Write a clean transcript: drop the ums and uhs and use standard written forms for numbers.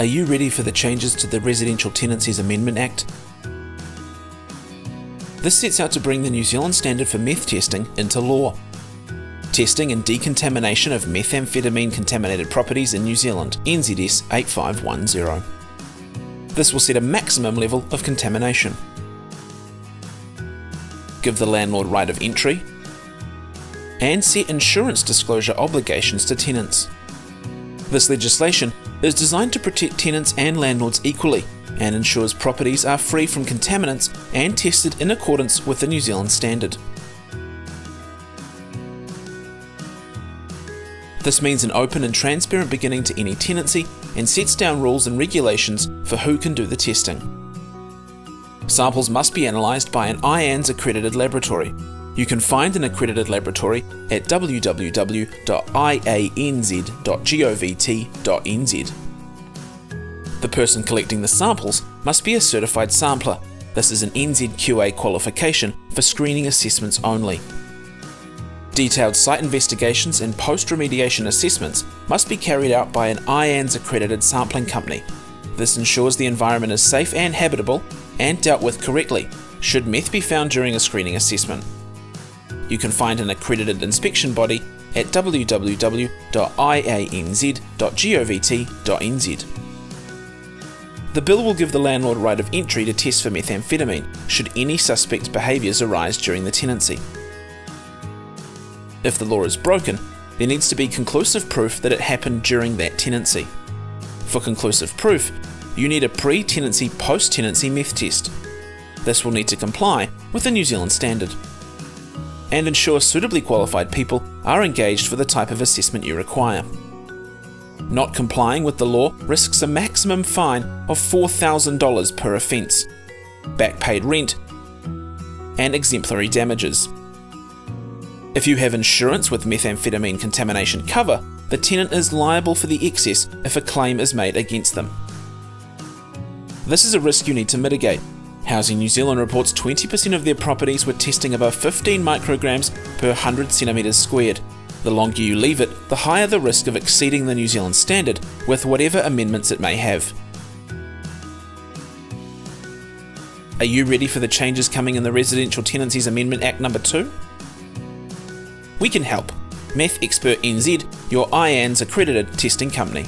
Are you ready for the changes to the Residential Tenancy Amendment Act? This sets out to bring the New Zealand standard for meth testing into law. Testing and decontamination of methamphetamine contaminated properties in New Zealand, NZS 8510. This will set a maximum level of contamination. Give the landlord right of entry, and set insurance disclosure obligations to tenants. This legislation is designed to protect tenants and landlords equally and ensures properties are free from contaminants and tested in accordance with the New Zealand standard. This means an open and transparent beginning to any tenancy and sets down rules and regulations for who can do the testing. Samples must be analysed by an IANZ accredited laboratory. You can find an accredited laboratory at www.ianz.govt.nz. The person collecting the samples must be a certified sampler. This is an NZQA qualification for screening assessments only. Detailed site investigations and post-remediation assessments must be carried out by an IANZ accredited sampling company. This ensures the environment is safe and habitable and dealt with correctly should meth be found during a screening assessment. You can find an accredited inspection body at www.ianz.govt.nz. The bill will give the landlord right of entry to test for methamphetamine should any suspect behaviours arise during the tenancy. If the law is broken, there needs to be conclusive proof that it happened during that tenancy. For conclusive proof, you need a pre-tenancy, post-tenancy meth test. This will need to comply with the New Zealand standard and ensure suitably qualified people are engaged for the type of assessment you require. Not complying with the law risks a maximum fine of $4,000 per offence, back paid rent, and exemplary damages. If you have insurance with methamphetamine contamination cover, the tenant is liable for the excess if a claim is made against them. This is a risk you need to mitigate. Housing New Zealand reports 20% of their properties were testing above 15 micrograms per 100 centimetres squared. The longer you leave it, the higher the risk of exceeding the New Zealand standard with whatever amendments it may have. Are you ready for the changes coming in the Residential Tenancy Amendment Act No. 2? We can help. Meth Xpert NZ, your IANZ accredited testing company.